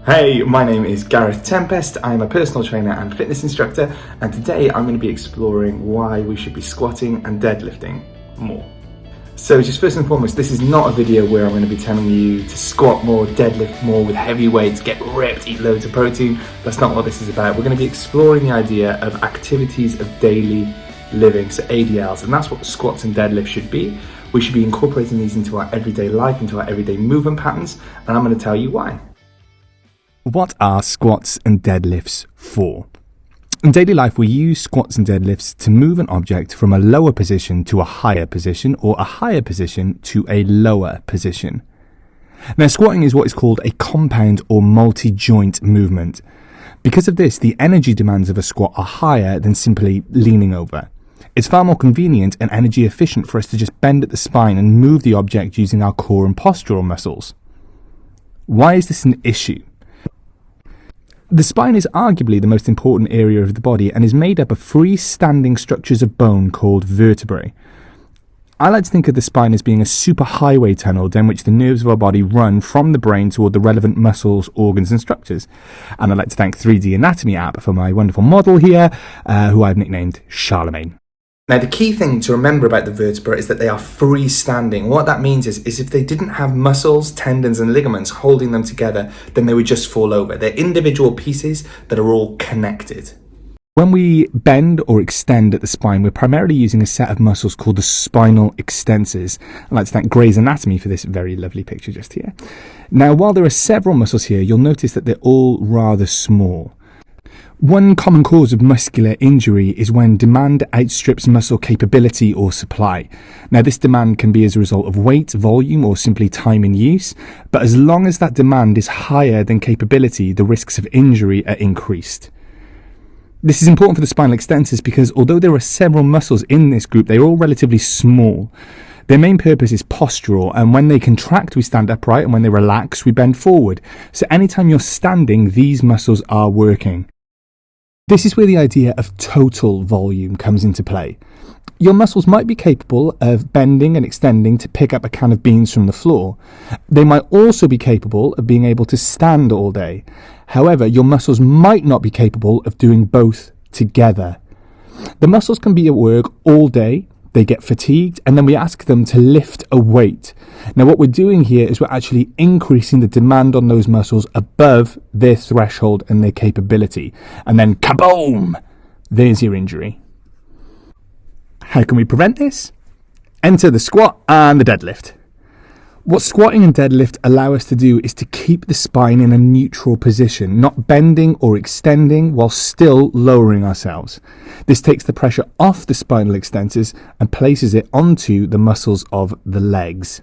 Hey, my name is Gareth Tempest. I'm a personal trainer and fitness instructor, and today I'm going to be exploring why we should be squatting and deadlifting more. So just first and foremost, this is not a video where I'm going to be telling you to squat more, deadlift more with heavy weights, get ripped, eat loads of protein. That's not what this is about. We're going to be exploring the idea of activities of daily living, so ADLs, and that's what squats and deadlifts should be. We should be incorporating these into our everyday life, into our everyday movement patterns, and I'm going to tell you why. What are squats and deadlifts for? In daily life, we use squats and deadlifts to move an object from a lower position to a higher position, or a higher position to a lower position. Now, squatting is what is called a compound or multi-joint movement. Because of this, the energy demands of a squat are higher than simply leaning over. It's far more convenient and energy efficient for us to just bend at the spine and move the object using our core and postural muscles. Why is this an issue? The spine is arguably the most important area of the body and is made up of freestanding structures of bone called vertebrae. I like to think of the spine as being a superhighway tunnel down which the nerves of our body run from the brain toward the relevant muscles, organs and structures. And I'd like to thank 3D Anatomy app for my wonderful model here, who I've nicknamed Charlemagne. Now, the key thing to remember about the vertebrae is that they are freestanding. What that means is if they didn't have muscles, tendons and ligaments holding them together, then they would just fall over. They're individual pieces that are all connected. When we bend or extend at the spine, we're primarily using a set of muscles called the spinal extensors. I'd like to thank Grey's Anatomy for this very lovely picture just here. Now, while there are several muscles here, you'll notice that they're all rather small. One common cause of muscular injury is when demand outstrips muscle capability or supply. Now, this demand can be as a result of weight, volume, or simply time in use, but as long as that demand is higher than capability, the risks of injury are increased. This is important for the spinal extensors because although there are several muscles in this group, they're all relatively small. Their main purpose is postural, and when they contract, we stand upright, and when they relax, we bend forward. So anytime you're standing, these muscles are working. This is where the idea of total volume comes into play. Your muscles might be capable of bending and extending to pick up a can of beans from the floor. They might also be capable of being able to stand all day. However, your muscles might not be capable of doing both together. The muscles can be at work all day, they get fatigued, and then we ask them to lift a weight. Now, what we're doing here is we're actually increasing the demand on those muscles above their threshold and their capability. And then kaboom! There's your injury. How can we prevent this? Enter the squat and the deadlift. What squatting and deadlift allow us to do is to keep the spine in a neutral position, not bending or extending while still lowering ourselves. This takes the pressure off the spinal extensors and places it onto the muscles of the legs.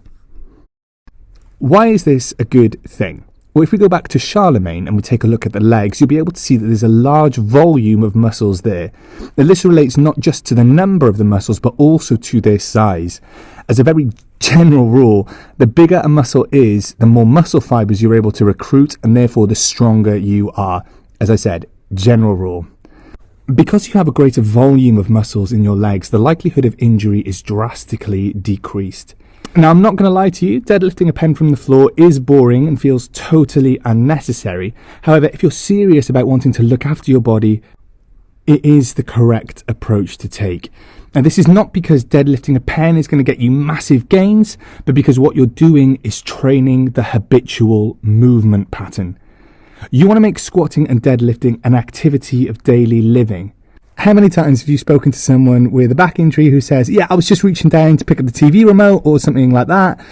Why is this a good thing? Well, if we go back to Charlemagne and we take a look at the legs, you'll be able to see that there's a large volume of muscles there. Now, this relates not just to the number of the muscles, but also to their size. As a very general rule, the bigger a muscle is, the more muscle fibers you're able to recruit, and therefore the stronger you are. As I said, general rule. Because you have a greater volume of muscles in your legs, the likelihood of injury is drastically decreased. Now, I'm not going to lie to you, deadlifting a pen from the floor is boring and feels totally unnecessary. However, if you're serious about wanting to look after your body, it is the correct approach to take. Now, this is not because deadlifting a pen is going to get you massive gains, but because what you're doing is training the habitual movement pattern. You want to make squatting and deadlifting an activity of daily living. How many times have you spoken to someone with a back injury who says, yeah, I was just reaching down to pick up the TV remote or something like that?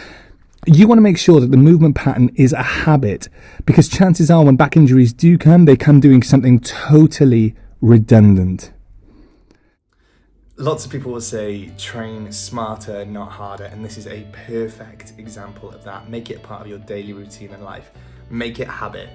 You want to make sure that the movement pattern is a habit, because chances are when back injuries do come, they come doing something totally redundant. Lots of people will say train smarter, not harder, and this is a perfect example of that. Make it part of your daily routine in life. Make it a habit.